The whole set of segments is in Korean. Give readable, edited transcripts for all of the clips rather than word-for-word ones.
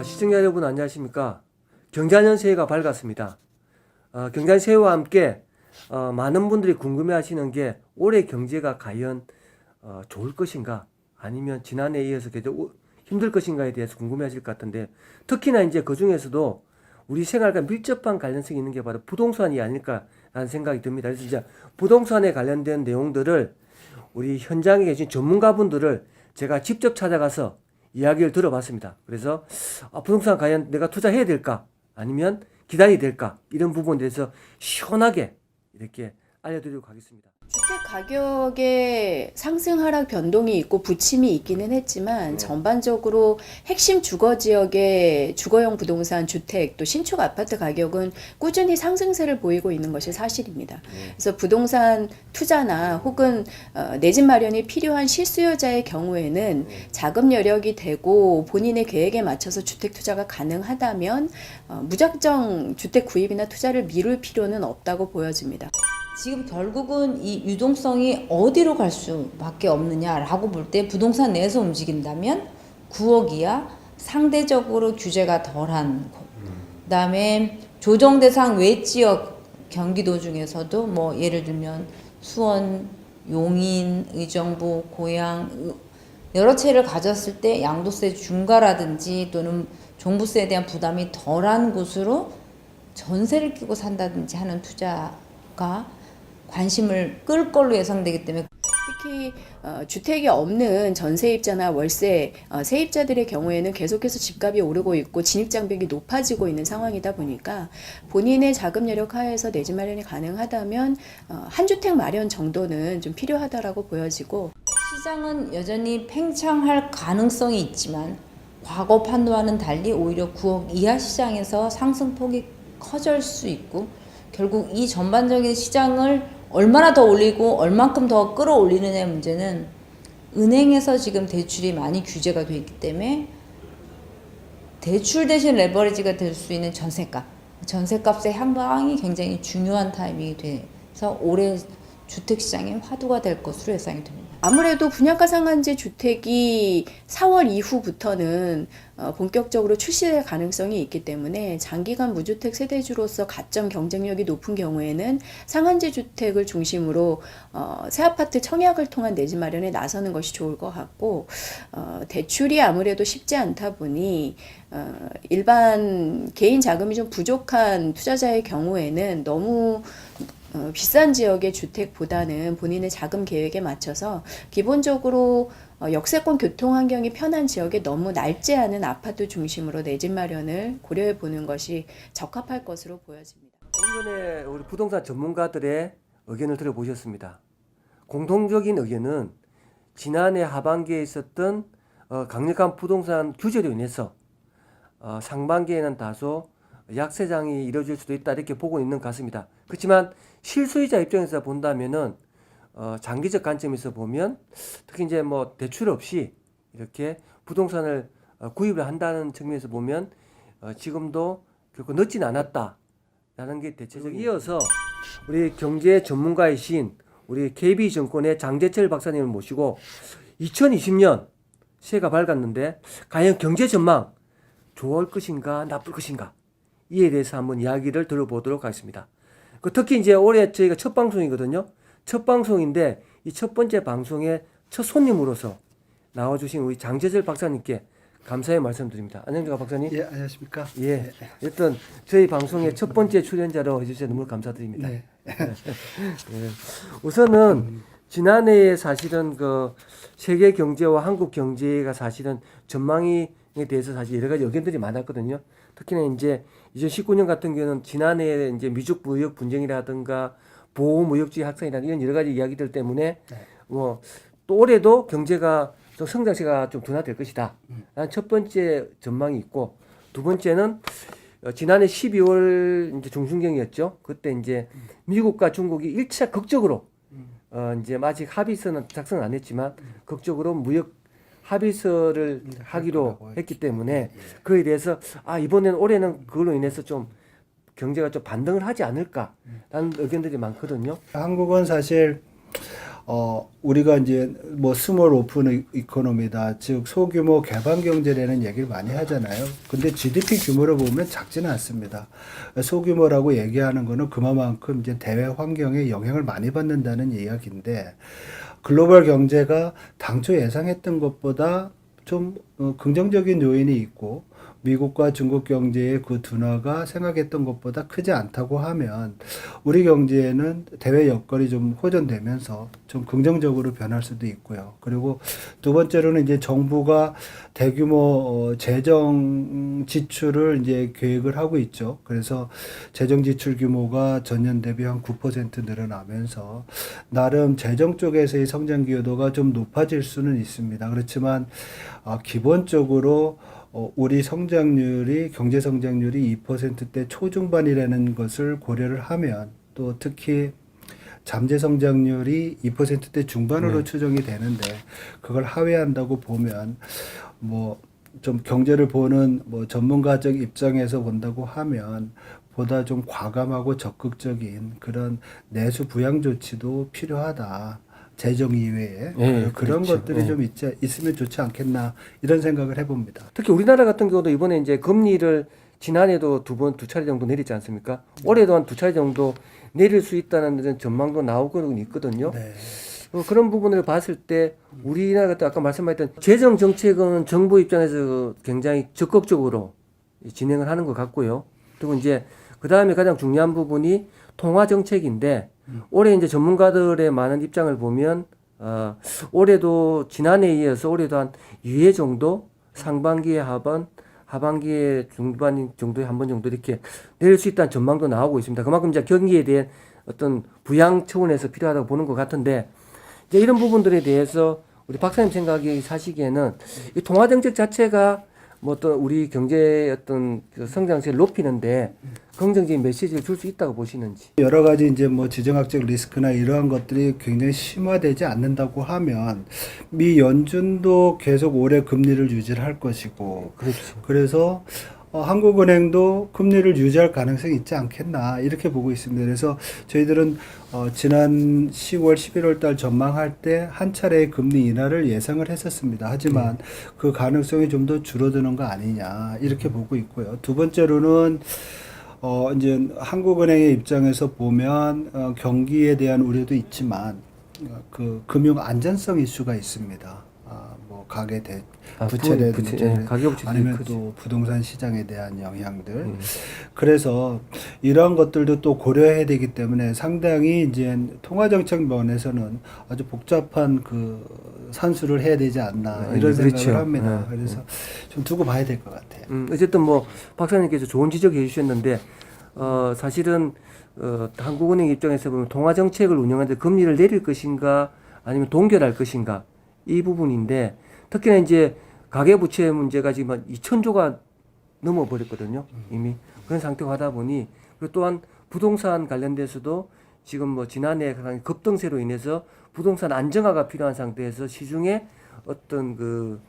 시청자 여러분 안녕하십니까. 경자년 새해가 밝았습니다. 경자년 새해와 함께 많은 분들이 궁금해하시는 게 올해 경제가 과연 좋을 것인가 아니면 지난해에 이어서 계속 힘들 것인가에 대해서 궁금해하실 것 같은데, 특히나 이제 그 중에서도 우리 생활과 밀접한 관련성이 있는 게 바로 부동산이 아닐까라는 생각이 듭니다. 그래서 이제 부동산에 관련된 내용들을 우리 현장에 계신 전문가분들을 제가 직접 찾아가서 이야기를 들어봤습니다. 그래서 부동산 과연 내가 투자해야 될까 아니면 기다려야 될까, 이런 부분에 대해서 시원하게 이렇게 알려드리도록 하겠습니다. 주택 가격의 상승 하락 변동이 있고 부침이 있기는 했지만 전반적으로 핵심 주거 지역의 주거용 부동산 주택 또 신축 아파트 가격은 꾸준히 상승세를 보이고 있는 것이 사실입니다. 그래서 부동산 투자나 혹은 내 집 마련이 필요한 실수요자의 경우에는 자금 여력이 되고 본인의 계획에 맞춰서 주택 투자가 가능하다면 무작정 주택 구입이나 투자를 미룰 필요는 없다고 보여집니다. 지금 결국은 이 유동성이 어디로 갈 수밖에 없느냐라고 볼 때 부동산 내에서 움직인다면 9억 이하 상대적으로 규제가 덜한 곳, 그다음에 조정 대상 외 지역 경기도 중에서도 뭐 예를 들면 수원, 용인, 의정부, 고양 여러 채를 가졌을 때 양도세 중과라든지 또는 종부세에 대한 부담이 덜한 곳으로 전세를 끼고 산다든지 하는 투자가 관심을 끌 걸로 예상되기 때문에 특히 주택이 없는 전세입자나 월세 세입자들의 경우에는 계속해서 집값이 오르고 있고 진입장벽이 높아지고 있는 상황이다 보니까 본인의 자금 여력 하에서 내 집 마련이 가능하다면 한 주택 마련 정도는 좀 필요하다라고 보여지고, 시장은 여전히 팽창할 가능성이 있지만 과거 판도와는 달리 오히려 9억 이하 시장에서 상승폭이 커질 수 있고, 결국 이 전반적인 시장을 얼마나 더 올리고 얼만큼 더 끌어올리느냐의 문제는 은행에서 지금 대출이 많이 규제가 되어 있기 때문에 대출 대신 레버리지가 될 수 있는 전세값의 향방이 굉장히 중요한 타이밍이 돼서 올해 주택시장의 화두가 될 것으로 예상이 됩니다. 아무래도 분양가 상한제 주택이 4월 이후부터는 본격적으로 출시될 가능성이 있기 때문에 장기간 무주택 세대주로서 가점 경쟁력이 높은 경우에는 상한제 주택을 중심으로 새아파트 청약을 통한 내 집 마련에 나서는 것이 좋을 것 같고, 대출이 아무래도 쉽지 않다 보니 일반 개인 자금이 좀 부족한 투자자의 경우에는 너무 비싼 지역의 주택보다는 본인의 자금 계획에 맞춰서 기본적으로 역세권 교통 환경이 편한 지역에 너무 낡지 않은 아파트 중심으로 내 집 마련을 고려해 보는 것이 적합할 것으로 보여집니다. 좀 전에 우리 부동산 전문가들의 의견을 들어보셨습니다. 공통적인 의견은 지난해 하반기에 있었던 강력한 부동산 규제로 인해서 상반기에는 다소 약세장이 이루어질 수도 있다, 이렇게 보고 있는 것 같습니다. 그렇지만 실수요자 입장에서 본다면은 장기적 관점에서 보면 특히 이제 뭐 대출 없이 이렇게 부동산을 구입을 한다는 측면에서 보면 지금도 결코 늦진 않았다라는 게 대체적인. 이어서 우리 경제 전문가이신 우리 KB증권의 장재철 박사님을 모시고 2020년 새해가 밝았는데 과연 경제 전망 좋을 것인가 나쁠 것인가, 이에 대해서 한번 이야기를 들어보도록 하겠습니다. 특히 이제 올해 저희가 첫 방송이거든요. 첫 방송인데 이 첫 번째 방송의 첫 손님으로서 나와주신 우리 장재철 박사님께 감사의 말씀드립니다. 안녕하십니까 박사님? 예, 안녕하십니까? 예. 일단 저희 방송의 첫 번째 출연자로 해주셔서 너무 감사드립니다. 네. 예. 우선은 지난해에 사실은 그 세계 경제와 한국 경제가 사실은 전망에 대해서 사실 여러 가지 의견들이 많았거든요. 특히나 이제 2019년 같은 경우는 지난해에 이제 미중 무역 분쟁이라든가 보호 무역주의 확산이라든가 이런 여러 가지 이야기들 때문에 뭐 또 올해도 경제가 좀 성장세가 좀 둔화될 것이다. 라는 첫 번째 전망이 있고, 두 번째는 지난해 12월 이제 중순경이었죠. 그때 이제 미국과 중국이 1차 극적으로 이제 아직 합의서는 작성은 안 했지만 극적으로 무역 합의서를 하기로 했기 때문에 그에 대해서 이번에는 올해는 그걸로 인해서 좀 경제가 좀 반등을 하지 않을까라는 의견들이 많거든요. 한국은 사실 우리가 이제 뭐 스몰 오픈 이코노미다, 즉 소규모 개방 경제라는 얘기를 많이 하잖아요. 근데 GDP 규모로 보면 작지는 않습니다. 소규모라고 얘기하는 거는 그만큼 이제 대외 환경에 영향을 많이 받는다는 이야기인데, 글로벌 경제가 당초 예상했던 것보다 좀 긍정적인 요인이 있고, 미국과 중국 경제의 그 둔화가 생각했던 것보다 크지 않다고 하면 우리 경제에는 대외 여건이 좀 호전되면서 좀 긍정적으로 변할 수도 있고요. 그리고 두 번째로는 이제 정부가 대규모 재정 지출을 이제 계획을 하고 있죠. 그래서 재정 지출 규모가 전년 대비 한 9% 늘어나면서 나름 재정 쪽에서의 성장 기여도가 좀 높아질 수는 있습니다. 그렇지만 기본적으로 우리 성장률이, 경제 성장률이 2%대 초중반이라는 것을 고려를 하면, 또 특히 잠재 성장률이 2%대 중반으로 추정이 되는데, 그걸 하회한다고 보면 뭐 좀 경제를 보는 뭐 전문가적 입장에서 본다고 하면 보다 좀 과감하고 적극적인 그런 내수 부양 조치도 필요하다. 재정 이외에 그런 그렇죠. 것들이 좀 있으면 좋지 않겠나, 이런 생각을 해봅니다. 특히 우리나라 같은 경우도 이번에 이제 금리를 지난해도 두 차례 정도 내리지 않습니까? 올해도 한 2차례 정도 내릴 수 있다는 전망도 나오고 있거든요. 네. 그런 부분을 봤을 때 우리나라 같은 아까 말씀하셨던 재정 정책은 정부 입장에서 굉장히 적극적으로 진행을 하는 것 같고요. 그리고 이제 그 다음에 가장 중요한 부분이 통화 정책인데, 올해 이제 전문가들의 많은 입장을 보면 올해도 지난해에 이어서 올해도 한 2회 정도, 상반기에 하반기에 중반 정도에 한 번 정도 이렇게 내릴 수 있다는 전망도 나오고 있습니다. 그만큼 이제 경기에 대한 어떤 부양 차원에서 필요하다고 보는 것 같은데, 이제 이런 부분들에 대해서 우리 박사님 사시기에는 이 통화 정책 자체가 뭐 어떤 우리 경제의 어떤 그 성장세를 높이는데 긍정적인 메시지를 줄 수 있다고 보시는지. 여러 가지 이제 뭐 지정학적 리스크나 이러한 것들이 굉장히 심화되지 않는다고 하면 미 연준도 계속 올해 금리를 유지를 할 것이고, 그렇죠. 그래서 한국은행도 금리를 유지할 가능성이 있지 않겠나, 이렇게 보고 있습니다. 그래서 저희들은 지난 10월, 11월 달 전망할 때 한 차례의 금리 인하를 예상을 했었습니다. 하지만 그 가능성이 좀 더 줄어드는 거 아니냐, 이렇게 보고 있고요. 두 번째로는 이제 한국은행의 입장에서 보면 경기에 대한 우려도 있지만 그 금융 안전성 이슈가 있습니다. 뭐 가계 부채라든지 아니면 또 부동산 시장에 대한 영향들. 그래서 이러한 것들도 또 고려해야 되기 때문에 상당히 이제 통화정책 면에서는 아주 복잡한 그 산수를 해야 되지 않나, 이런 생각을 합니다. 그래서 좀 두고 봐야 될 것 같아요. 어쨌든 뭐 박사님께서 좋은 지적해 주셨는데 사실은 한국은행 입장에서 보면 통화 정책을 운영하는데 금리를 내릴 것인가 아니면 동결할 것인가, 이 부분인데, 특히나 이제 가계부채 문제가 지금 한 2,000조가 넘어버렸거든요. 이미 그런 상태가 하다 보니, 그리고 또한 부동산 관련돼서도 지금 뭐 지난해 급등세로 인해서 부동산 안정화가 필요한 상태에서 시중에 어떤 그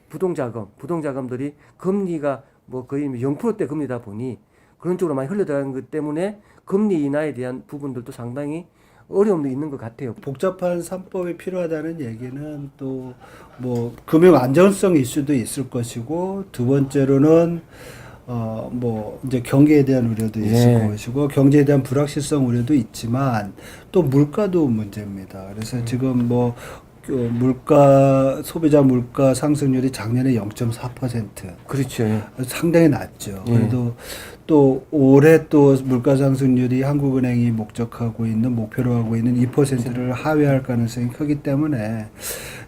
부동자금들이 금리가 뭐 거의 0%대 금리다 보니 그런 쪽으로 많이 흘러들어가는 것 때문에 금리 인하에 대한 부분들도 상당히 어려움도 있는 것 같아요. 복잡한 3법이 필요하다는 얘기는 또 뭐 금융 안전성 이슈도 있을 것이고, 두 번째로는 뭐 이제 경기에 대한 우려도 있을 것이고, 경제에 대한 불확실성 우려도 있지만 또 물가도 문제입니다. 그래서 지금 뭐 소비자 물가 상승률이 작년에 0.4%. 그렇죠. 상당히 낮죠. 그래도 또 올해 또 물가 상승률이 한국은행이 목표로 하고 있는 2%를 하회할 가능성이 크기 때문에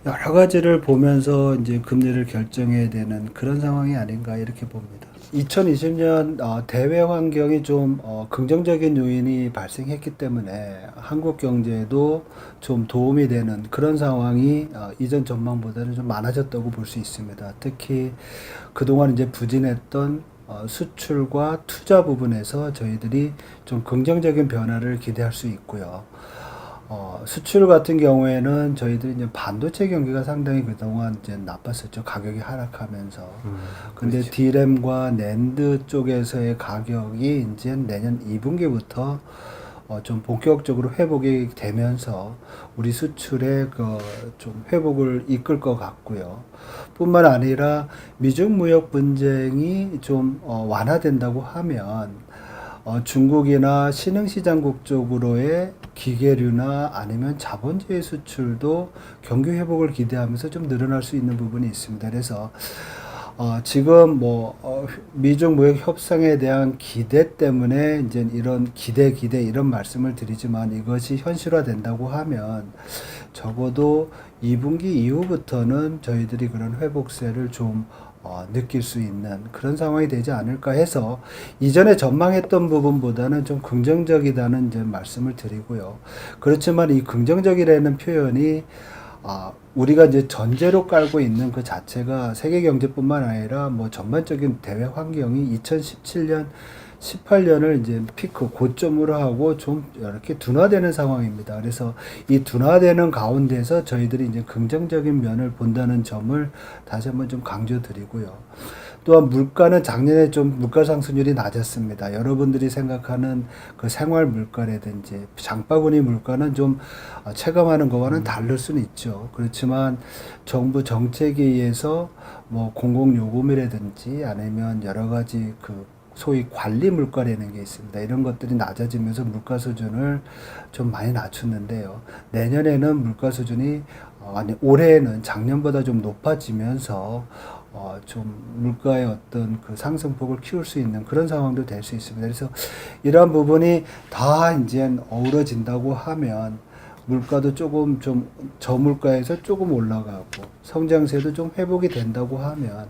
여러 가지를 보면서 이제 금리를 결정해야 되는 그런 상황이 아닌가, 이렇게 봅니다. 2020년 대외 환경이 좀 긍정적인 요인이 발생했기 때문에 한국 경제에도 좀 도움이 되는 그런 상황이 이전 전망보다는 좀 많아졌다고 볼 수 있습니다. 특히 그동안 이제 부진했던 수출과 투자 부분에서 저희들이 좀 긍정적인 변화를 기대할 수 있고요. 수출 같은 경우에는 저희들이 이제 반도체 경기가 상당히 그동안 이제 나빴었죠. 가격이 하락하면서. 근데 그렇죠. D램과 낸드 쪽에서의 가격이 이제 내년 2분기부터 좀 본격적으로 회복이 되면서 우리 수출의 그 좀 회복을 이끌 것 같고요. 뿐만 아니라 미중 무역 분쟁이 좀 완화된다고 하면 중국이나 신흥시장국 쪽으로의 기계류나 아니면 자본주의 수출도 경기 회복을 기대하면서 좀 늘어날 수 있는 부분이 있습니다. 그래서 지금 미중 무역 협상에 대한 기대 때문에 이제 이런 기대 이런 말씀을 드리지만 이것이 현실화된다고 하면 적어도 2분기 이후부터는 저희들이 그런 회복세를 좀 느낄 수 있는 그런 상황이 되지 않을까 해서 이전에 전망했던 부분보다는 좀 긍정적이다는 이제 말씀을 드리고요. 그렇지만 이 긍정적이라는 표현이 우리가 이제 전제로 깔고 있는 그 자체가 세계 경제뿐만 아니라 뭐 전반적인 대외 환경이 2017년, 18년을 이제 피크 고점으로 하고 좀 이렇게 둔화되는 상황입니다. 그래서 이 둔화되는 가운데서 저희들이 이제 긍정적인 면을 본다는 점을 다시 한번 좀 강조드리고요. 또한 물가는 작년에 좀 물가 상승률이 낮았습니다. 여러분들이 생각하는 그 생활 물가라든지 장바구니 물가는 좀 체감하는 것과는 다를 수는 있죠. 그렇지만 정부 정책에 의해서 뭐 공공요금이라든지 아니면 여러 가지 그 소위 관리 물가라는 게 있습니다. 이런 것들이 낮아지면서 물가 수준을 좀 많이 낮췄는데요. 내년에는 물가 수준이 올해에는 작년보다 좀 높아지면서 좀 물가의 어떤 그 상승폭을 키울 수 있는 그런 상황도 될 수 있습니다. 그래서 이러한 부분이 다 이제 어우러진다고 하면 물가도 조금 좀 저물가에서 조금 올라가고 성장세도 좀 회복이 된다고 하면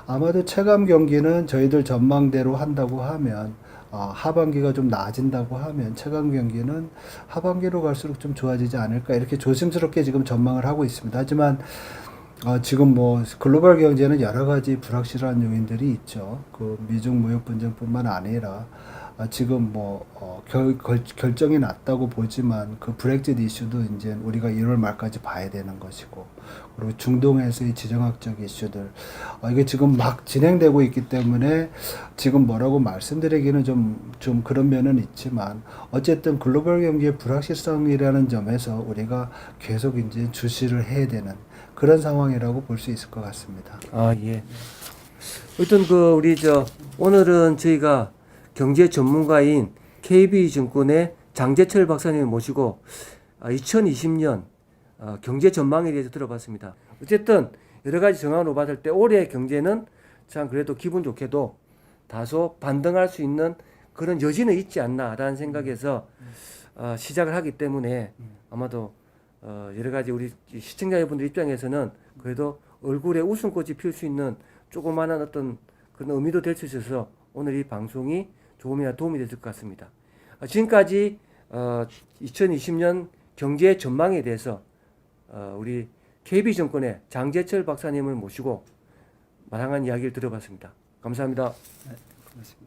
아마도 체감 경기는 저희들 전망대로 한다고 하면 하반기가 좀 나아진다고 하면 체감 경기는 하반기로 갈수록 좀 좋아지지 않을까 이렇게 조심스럽게 지금 전망을 하고 있습니다. 하지만 지금 뭐 글로벌 경제는 여러 가지 불확실한 요인들이 있죠. 그 미중 무역 분쟁뿐만 아니라 지금 결정이 났다고 보지만 그 브렉짓 이슈도 이제 우리가 1월 말까지 봐야 되는 것이고 그리고 중동에서의 지정학적 이슈들 이게 지금 막 진행되고 있기 때문에 지금 뭐라고 말씀드리기는 좀 그런 면은 있지만 어쨌든 글로벌 경기의 불확실성이라는 점에서 우리가 계속 이제 주시를 해야 되는 그런 상황이라고 볼 수 있을 것 같습니다. 예. 어떤 오늘은 저희가 경제 전문가인 KB증권의 장재철 박사님을 모시고 2020년 경제 전망에 대해서 들어봤습니다. 어쨌든 여러 가지 정황으로 봤을 때 올해 경제는 참 그래도 기분 좋게도 다소 반등할 수 있는 그런 여지는 있지 않나라는 생각에서 시작을 하기 때문에 아마도 여러 가지 우리 시청자 여러분들 입장에서는 그래도 얼굴에 웃음꽃이 필 수 있는 조그마한 어떤 그런 의미도 될 수 있어서 오늘 이 방송이 조금이나 도움이 됐을 것 같습니다. 지금까지 2020년 경제 전망에 대해서 우리 KB증권의 장재철 박사님을 모시고 다양한 이야기를 들어봤습니다. 감사합니다. 네, 고맙습니다.